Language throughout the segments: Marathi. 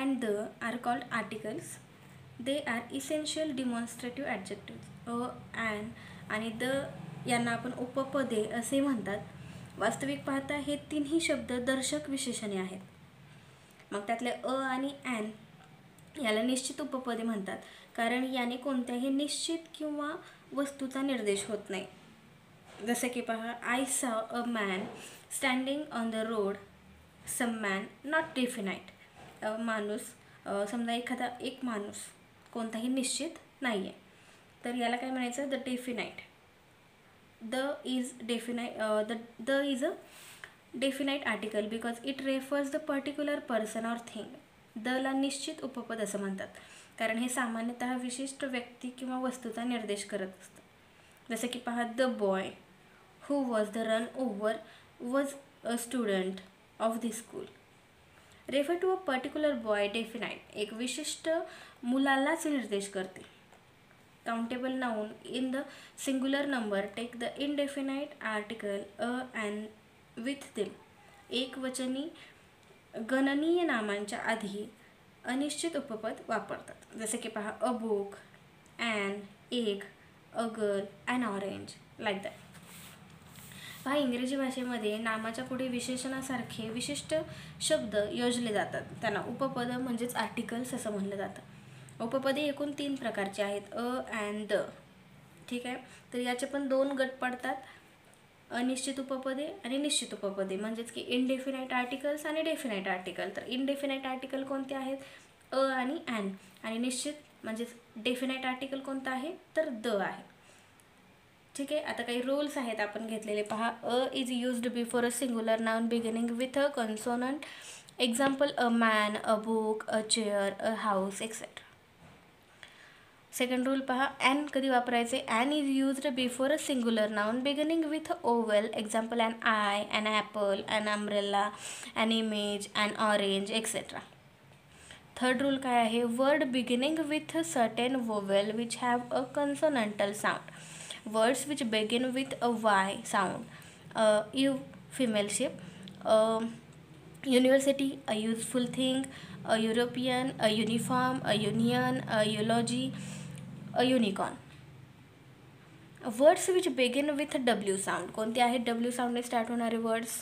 and the are called articles. They are essential demonstrative adjectives. A, an आणि द यांना आपण उपपदे असे म्हणतात. वास्तविक पाहता हे तिन्ही शब्द दर्शक विशेषणे आहेत. मग त्यातले अ आणि ॲन याला निश्चित उपपदे म्हणतात, कारण याने कोणत्याही निश्चित किंवा वस्तूचा निर्देश होत नाही. जसं की पहा, I saw a man standing on the road. Some man not definite. माणूस, समजा एक माणूस कोणताही निश्चित नाही आहे, तर याला काय म्हणायचं? The definite. The is a definite article because it refers the particular person or thing. दला निश्चित उपपद असं म्हणतात, कारण हे सामान्यतः विशिष्ट व्यक्ती किंवा वस्तूचा निर्देश करत असतं. जसं की पहा, the boy who was the run over was a student of the school. Refer to a particular boy definite एक विशिष्ट मुलालाच निर्देश करते. Countable noun in the singular number take the indefinite article a and with them. एकवचनी गणनीय नामांच्या आधी अनिश्चित उपपद वापरतात. जसे की पहा, a book, an, egg, a girl, an orange, like that. पहा, इंग्रजी भाषेमध्ये नामाच्या पुढे विशेषणासारखे विशिष्ट शब्द योजले जातात. त्यांना उपपद म्हणजेच आर्टिकल्स असं म्हणलं जातं. उपपदे एकूण 3 प्रकारचे आहेत, अ, ॲन, द. ठीक आहे, तर याचे पण 2 गट पडतात, अनिश्चित उपपदे आणि निश्चित उपपदे, म्हणजेच की इनडेफिनाईट आर्टिकल्स आणि डेफिनाईट आर्टिकल. तर इनडेफिनाईट आर्टिकल कोणते आहेत? अ आणि ॲन. आणि निश्चित म्हणजेच डेफिनाईट आर्टिकल कोणतं आहे? तर द आहे. ठीक आहे, आता काही रूल्स आहेत आपण घेतलेले. पहा, a is used before a singular noun beginning with a consonant. Example, a man, a book, a chair, a house, etcetera. Second rule पहा, ॲन कधी वापरायचे? An is used before a singular noun beginning with vowel. Example, an eye, an apple, an umbrella, an image, an orange, etcetera. Third rule काय आहे? Word beginning with certain vowel which have a consonantal sound. Words which begin with a Y sound. You, female-ship. University, a useful thing. A European, a uniform, a union, a eulogy, a unicorn. Words which begin with a W sound. कोणते आहेत W sound ने स्टार्ट होणारे वर्ड्स?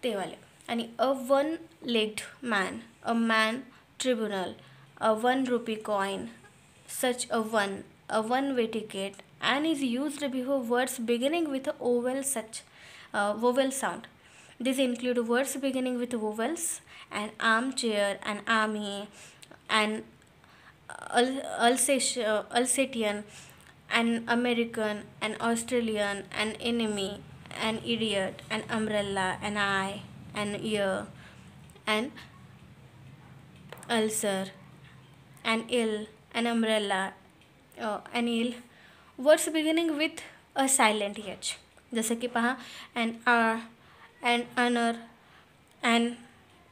ते वाले. आणि a one legged man, a man tribunal, a 1 rupee coin, such a one, a one-way ticket, and is used before words beginning with a vowel sound. These include words beginning with vowels: an armchair, an army, an Alsatian, an American, an Australian, an enemy, an idiot, an umbrella, an eye, an ear, an ulcer, an ill, an umbrella, an ill. Words beginning with a silent H. जसं की पहा, an hour, an honor, an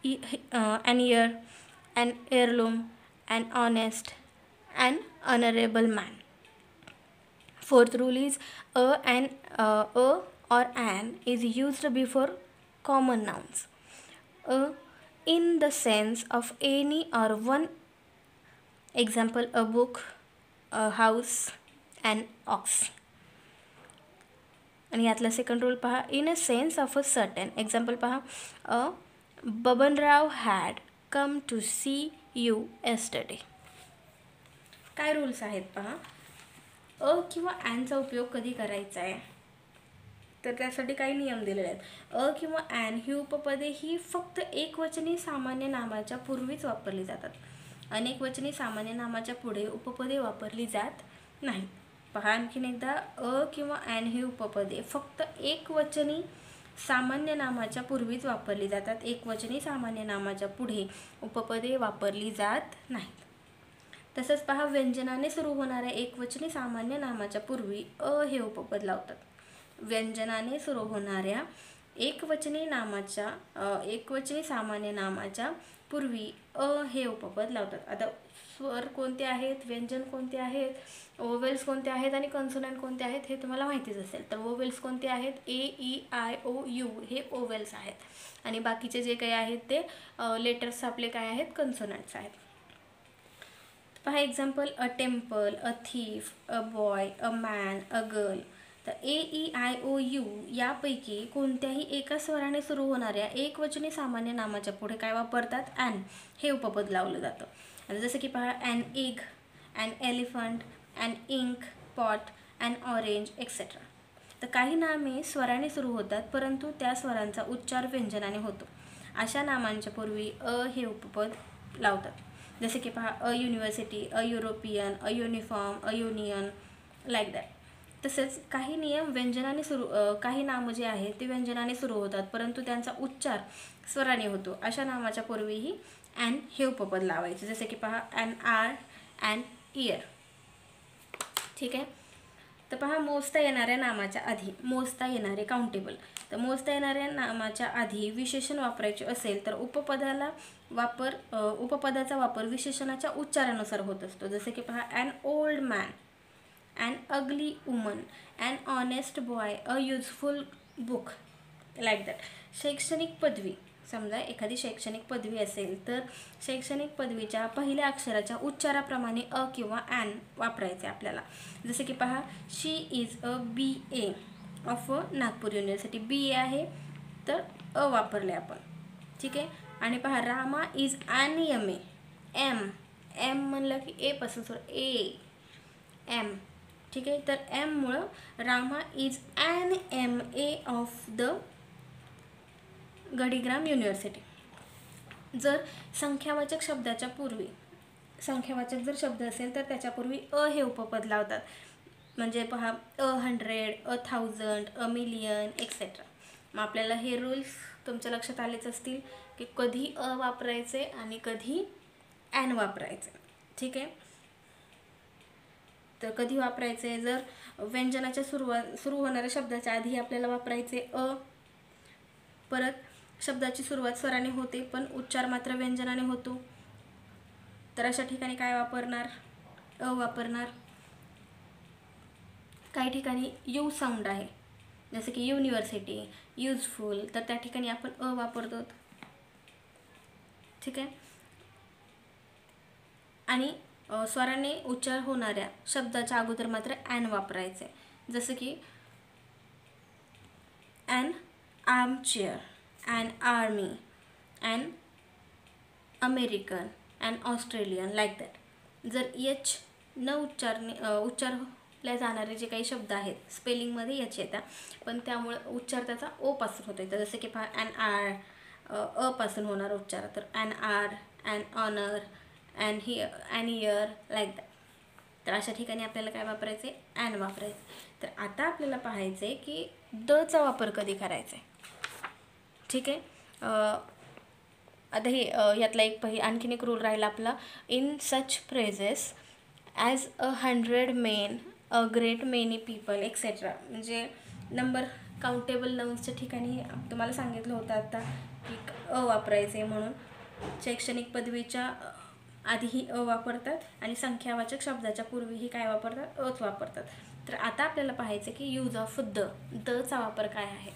ear, an heirloom, an honest, an honorable man. Fourth rule is a or an is used before common nouns. A in the sense of any or one. Example, a book, a house, an ox. आणि यातला सेकंड रूल पहा, in a sense of a certain. Example पहा, a Babanrao had come to see you yesterday. काय रूल्स आहेत पहा. अ किंवा ॲनचा उपयोग कधी करायचा आहे, तर त्यासाठी काही नियम दिलेले आहेत. अ किंवा ॲन ही उपपदे ही फक्त एकवचनी सामान्य नामाच्या पूर्वीच वापरली जातात. अनेकवचनी सामान्य नामाच्या पुढे उपपदे वापरली जात नाहीत. पहा आणखीन एकदा, अ किंवा ॲन ही उपपदे फक्त एकवचनी सामान्य नामाच्या पूर्वीच वापरली जातात. एकवचनी सामान्य नामाच्या पुढे उपपदे वापरली जात नाहीत. तसंच पहा, व्यंजनाने सुरू होणाऱ्या एकवचनी सामान्य नामाच्या पूर्वी अ हे उपपद लावतात. व्यंजनाने सुरू होणाऱ्या एकवचनी सामान्य नामाच्या पूर्वी अ हे उपपद लावतात. आता स्वर कोणते आहेत, व्यंजन कोणते आहेत, वोवेल्स कोणते आहेत आणि कॉन्सोनंट कोणते आहेत हे तुम्हाला माहितीच असेल. तर वोवेल्स कोणते आहेत, ए, ई, आय, ओ, यू हे वोवेल्स आहेत आणि बाकीचे जे काही आहेत ते लेटर्स आपले काय आहेत, कॉन्सोनंट्स आहेत. पहा example, a temple, a thief, a boy, a man, a girl. तर ए, ई, आय, ओ, यू यापैकी कोणत्याही एका स्वराने सुरू होणाऱ्या एकवचनी सामान्य नामाच्या पुढे काय वापरतात, ॲन हे उपपद लावलं जातं. आणि जसं की पहा, an egg, an elephant, an ink pot, an orange etcetera. तर काही नामे स्वराने सुरू होतात परंतु त्या स्वरांचा उच्चार व्यंजनाने होतो. अशा नामांच्या पूर्वी अ हे उपपद लावतात. जसे की पहा, a university, a European, a uniform, a union, like that. तसेच काही काही नामं जे आहेत ते व्यंजनाने सुरू होतात परंतु त्यांचा उच्चार स्वराने होतो. अशा नामाच्या पूर्वीही ॲन हे उपपद लावायचे. जसे की पहा, ॲन आर, ॲन इयर. ठीक आहे. तर पहा, मोजता येणाऱ्या नामाच्या आधी, मोजता येणारे काउंटेबल. तर मोजता येणाऱ्या नामाच्या आधी विशेषण वापरायचे असेल तर उपपदाचा वापर विशेषणाच्या उच्चारानुसार होत असतो. जसे की पहा, an old man, an ugly woman, an honest boy, a useful book, like that. शैक्षणिक पदवी, समजा एखादी शैक्षणिक पदवी असेल तर शैक्षणिक पदवीच्या पहिल्या अक्षराच्या उच्चाराप्रमाणे अ किंवा ॲन वापरायचे आपल्याला. जसे की पहा, she is a BA of Nagpur university. BA आहे तर अ वापरले आपण. ठीक आहे. आणि पहा, Rama is an MA. M म्हणलं की ए पासून सुरू, एम. ठीक आहे. तर एममुळं Rama is an MA of the Gadigram university. जर संख्यावाचक शब्दाच्या पूर्वी संख्यावाचक जर शब्द असेल तर त्याच्यापूर्वी अ हे उपपद लावतात. म्हणजे पहा, 100, 1000, 1,000,000 एक्सेट्रा. मग आपल्याला हे रूल्स तुमच्या लक्षात आलेच असतील की कधी अ वापरायचे आणि कधी ॲन वापरायचे. ठीक आहे. तर कधी वापरायचे, जर व्यंजनाच्या सुरू होणाऱ्या शब्दाच्या आधी आपल्याला वापरायचे अ. परत शब्दाची सुरुवात स्वराने होते पण उच्चार मात्र व्यंजनाने होतो. तर अशा ठिकाणी काय वापरणार, अ वापरणार. काही ठिकाणी यू साऊंड आहे जसे की युनिव्हर्सिटी, युजफुल, तर त्या ठिकाणी आपण अ वापरतो. ठीक आहे. आणि स्वराने उच्चार होणाऱ्या शब्दाच्या अगोदर मात्र ॲन वापरायचे. जसं की an armchair, an army, an American, an Australian, like that. जर एच न उच्चारल्या जाणारे जे काही शब्द आहेत स्पेलिंगमध्ये एच येतात पण त्यामुळे उच्चार त्याचा ओ पासून होतो. तर जसे की पहा, ॲन आर, अ पासून होणार उच्चार. तर an hour, an honour, an heir, like that. तर अशा ठिकाणी आपल्याला काय वापरायचे, ॲन वापरायचे. तर आता आपल्याला पाहायचे की दचा वापर कधी करायचा आहे. ठीक आहे. आता हे यातला आणखीन एक रूल राहिला आपला, in such phrases as 100 main, a great many people etcetera. म्हणजे नंबर काउंटेबल नंबर्सच्या ठिकाणी तुम्हाला सांगितलं होतं आता की अ वापरायचे म्हणून. शैक्षणिक पदवीच्या आधीही अ वापरतात आणि संख्यावाचक शब्दाच्या पूर्वीही काय वापरतात, अच वापरतात. तर आता आपल्याला पाहायचं की यूज ऑफ दचा वापर काय आहे.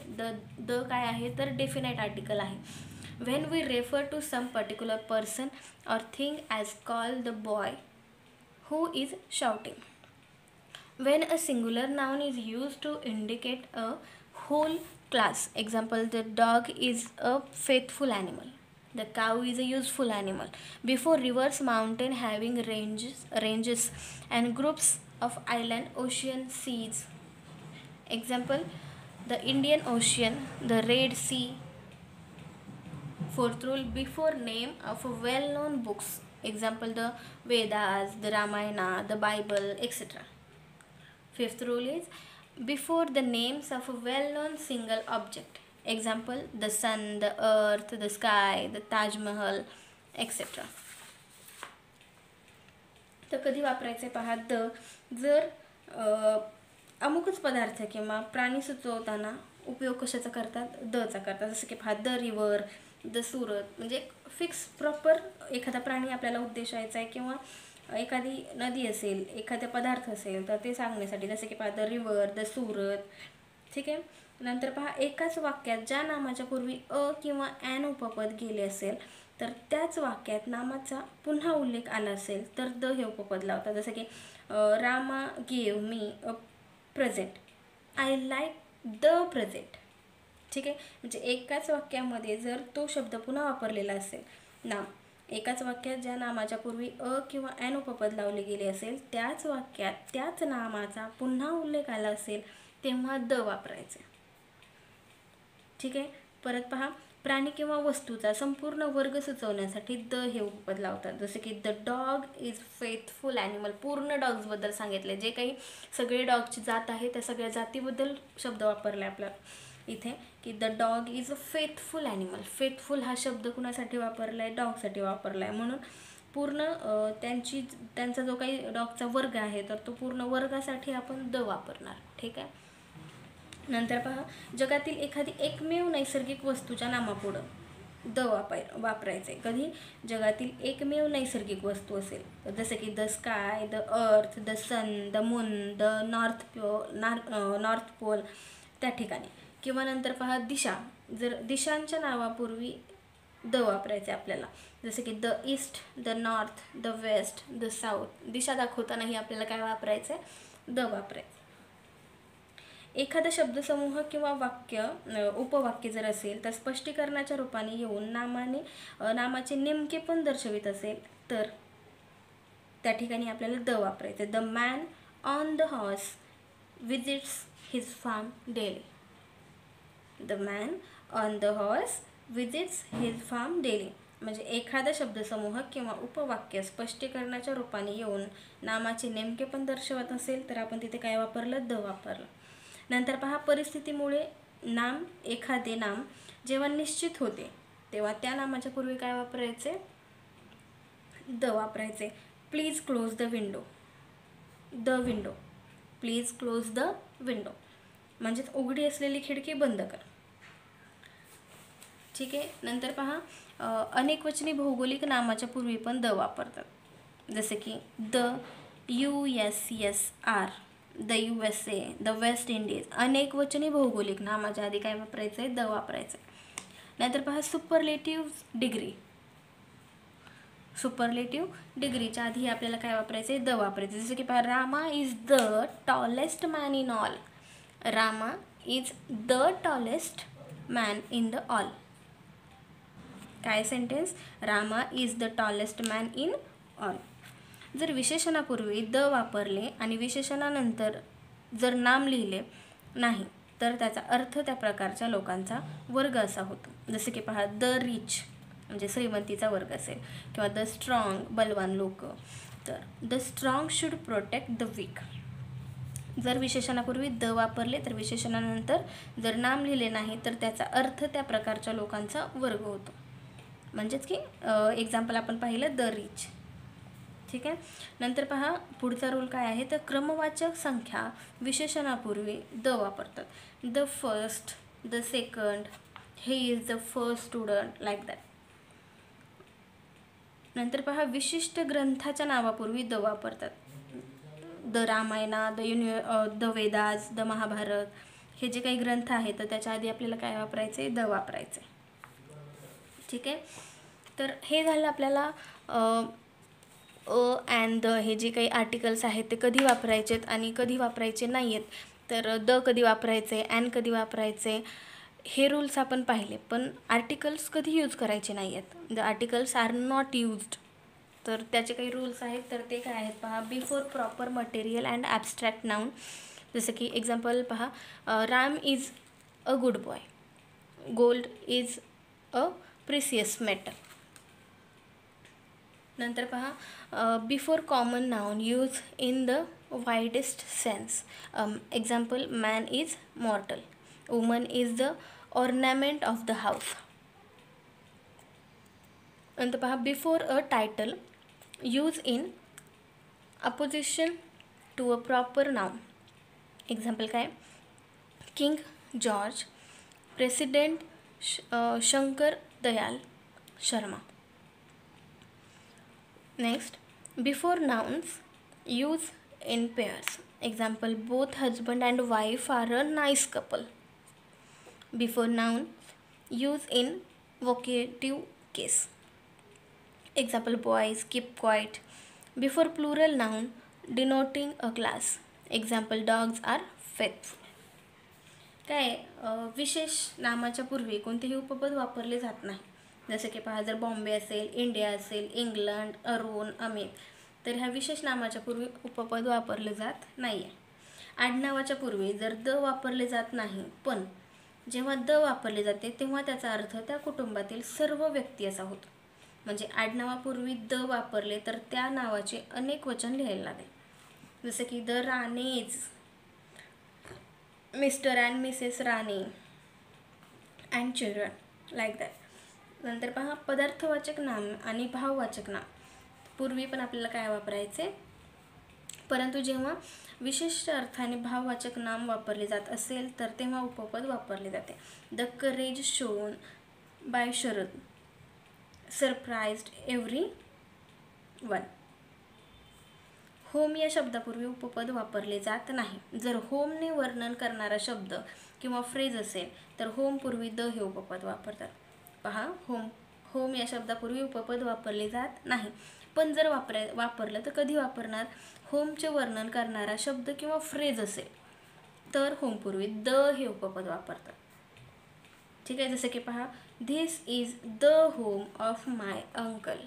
द काय आहे तर डेफिनेट आर्टिकल आहे. When we refer to some particular person or thing as called the boy who is shouting. When a singular noun is used to indicate a whole class. Example, the dog is a faithful animal. The cow is a useful animal. Before rivers, mountain having ranges and groups of island, ocean, seas. Example, the Indian Ocean, the Red Sea. Fourth rule, before name of well-known books. Example, the Vedas, the Ramayana, the Bible, etc. Fifth rule is before the names of a well-known single object. Example, the sun, the earth, the sky, the Taj Mahal, etc. तर कधी वापरायचे पहा, जर अमुकच पदार्थ किंवा प्राणी सुचवताना उपयोग कशाचा करतात, दचा करतात. जसं की पहा द रिवर, द सुरत, म्हणजे फिक्स प्रॉपर एखादा प्राणी आपल्याला उद्देशायचा आहे किंवा एखादी नदी असेल, एखादा पदार्थ असेल तर ते सांगण्यासाठी. जसं की पहा द रिवर, द सुरत. ठीक आहे. नंतर पहा एकाच वाक्यात ज्या नामाच्या पूर्वी अ किंवा ॲन उपपद गेले असेल तर त्याच वाक्यात नामाचा पुन्हा उल्लेख आला असेल तर द हे उपपद लावतात. जसं की Rama give me a present, I like the present. ठीक आहे. म्हणजे एकाच वाक्यामध्ये जर तो शब्द पुन्हा वापरलेला असेल, नाम, एकाच वाक्यात ज्या नामाच्या पूर्वी अ किंवा ॲन उपपद लावले गेले असेल त्याच वाक्यात त्याच नामाचा पुन्हा उल्लेख आला असेल तेव्हा द वापरायचे. ठीक आहे. परत पहा प्राणी किंवा वस्तूचा संपूर्ण वर्ग सुचवण्यासाठी द हे उपपद लावतात. जसे की the dog is faithful animal, पूर्ण डॉग्सबद्दल सांगितले. जे काही सगळे डॉगची जात आहे त्या सगळ्या जातीबद्दल शब्द वापरला आहे आपला इथे, की the dog is a faithful animal. Faithful हा शब्द कुणासाठी वापरला आहे, डॉगसाठी वापरला आहे. म्हणून पूर्ण त्यांचा जो काही डॉगचा वर्ग आहे तर तो पूर्ण वर्गासाठी आपण द वापरणार. ठीक आहे. नंतर पहा जगातील एखादी एकमेव नैसर्गिक वस्तूच्या नामापुढं द वापरायचे. कधी जगातील एकमेव नैसर्गिक वस्तू असेल जसं की the sky, the earth, the sun, the moon, the north pole त्या ठिकाणी. किंवा नंतर पहा दिशा, जर दिशांच्या नावापूर्वी द वापरायचे आपल्याला. जसं की the east, the north, the west, the south. दिशा दाखवतानाही आपल्याला काय वापरायचं आहे, द वापरायचं. एखादा शब्दसमूह किंवा वाक्य उपवाक्य जर असेल तर स्पष्टीकरणाच्या रूपाने येऊन नामाचे नेमके पण दर्शवित असेल तर त्या ठिकाणी आपल्याला द वापरायचं. The man on the horse visits his farm daily. The man on the horse visits his farm daily. म्हणजे एखादा शब्दसमूह किंवा उपवाक्य स्पष्टीकरणाच्या रूपाने येऊन नामाचे नेमके पण दर्शवत असेल तर आपण तिथे काय वापरलं, द वापरलं. नंतर पहा परिस्थितीमुळे एखादे नाम जेव्हा निश्चित होते तेव्हा त्या नामाच्या पूर्वी काय वापरायचे, द वापरायचे. Please close the window, the window. Please close the window म्हणजेच उघडी असलेली खिडकी बंद कर. ठीक आहे. नंतर पहा अनेकवचनी भौगोलिक नामाच्या पूर्वी पण द वापरतात. जसे की the USSR, the USA, the West Indies. अनेकवचनी भौगोलिक नामाच्या आधी काय वापरायचं आहे, द वापरायचं. नंतर पहा सुपरलेटिव्ह डिग्री. सुपरलेटिव्ह डिग्रीच्या आधी आपल्याला काय वापरायचं आहे, द वापरायचं. जसं की पहा Rama is the tallest man in all. Rama is the tallest man in the all. काय sentence, Rama is the tallest man in all. जर विशेषणापूर्वी द वापरले आणि विशेषणानंतर जर नाम लिहिले नाही तर त्याचा अर्थ त्या प्रकारच्या लोकांचा वर्ग असा होतो. जसे की पहा द रिच म्हणजे श्रीमंतीचा वर्ग असेल किंवा द स्ट्रॉंग बलवान लोक. तर the strong should protect the weak. जर विशेषणापूर्वी द वापरले तर विशेषणानंतर जर नाम लिहिले नाही तर त्याचा अर्थ त्या प्रकारच्या लोकांचा वर्ग होतो. म्हणजेच की एक्झाम्पल आपण पाहिलं द रिच. ठीक आहे. नंतर पहा पुढचा रूल काय आहे तर क्रमवाचक संख्या विशेषणापूर्वी द वापरतात. द फर्स्ट, द सेकंड, हे is the first student, like that. नंतर पहा विशिष्ट ग्रंथाच्या नावापूर्वी द वापरतात. The Ramayana, the Vedas, the Mahabharata, हे जे काही ग्रंथ आहेत तर त्याच्या आधी आपल्याला काय वापरायचे, द वापरायचे. ठीक आहे. तर हे झालं आपल्याला अँड द हे जे काही आर्टिकल्स आहेत ते कधी वापरायचेत आणि कधी वापरायचे नाही आहेत. तर द कधी वापरायचे, अँड कधी वापरायचे, हे रूल्स आपण पाहिले. पण आर्टिकल्स कधी यूज करायचे नाही आहेत. The articles are not used. तर त्याचे काही रूल्स आहेत तर ते काय आहेत पहा. Before proper material and abstract noun. जसं की एक्झाम्पल पहा Ram is a good boy, gold is a precious metal. नंतर पहा before common noun use in the widest sense. Example man is mortal, woman is the ornament of the house. नंतर पहा before a title use in apposition to a proper noun. Example काय, King George, president Shankar Dayal Sharma. Next, before nouns use in pairs. Example, both husband and wife are a nice couple. Before noun use in vocative case. Example, boys keep quiet. Before plural noun denoting a class. Example, dogs are faithful. काय विशेष नामाच्या पूर्वी कोणतेही उपपद वापरले जात नाही. जसं की पहा, जर बॉम्बे असेल, इंडिया असेल, इंग्लंड, अरुण, अमित, तर ह्या विशेष नामाच्या पूर्वी उपपद वापरले जात नाही आहे. आडनावाच्या पूर्वी जर द वापरले जात नाही, पण जेव्हा द वापरले जाते तेव्हा त्याचा अर्थ त्या कुटुंबातील सर्व व्यक्ती असा होतो. म्हणजे आडनावापूर्वी द वापरले तर त्या नावाचे अनेक वचन लिहायला लागेल. जसं की the Ranes, mister and missus Rane and children, like that. नंतर पहा, पदार्थवाचक नाम आणि भाववाचक नाम पूर्वी पण आपल्याला काय वापरायचे, परंतु जेव्हा विशिष्ट अर्थाने भाववाचक नाम वापरले जात असेल तर तेव्हा उपपद वापरले जाते. The courage shown by Sharad surprised every one. Home या शब्दापूर्वी उपपद वापरले जात नाही. जर होमने वर्णन करणारा शब्द किंवा फ्रेज असेल तर होमपूर्वी द हे उपपद वापरतात. पहा, होम या शब्दापूर्वी उपपद वापरले जात नाही. पण जर वापरलं तर कधी वापरणार, होमचे वर्णन करणारा शब्द किंवा फ्रेज असेल तर होमपूर्वी द हे उपपद वापरतात. ठीक आहे. जसं की पहा, this is the home of my uncle.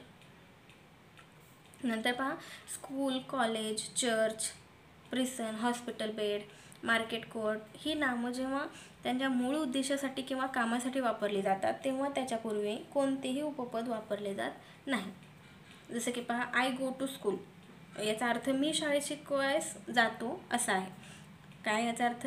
नंतर पहा, school, college, church, prison, hospital bed, market court ही नामं जेव्हा त्यांच्या मूळ उद्देशासाठी किंवा कामासाठी वापरली जातात तेव्हा त्याच्यापूर्वी कोणतेही उपपद वापरले जात नाही. जसं की पहा, आय गो टू स्कूल, याचा अर्थ मी शाळेत शिकवायस जातो असा आहे. काय याचा अर्थ,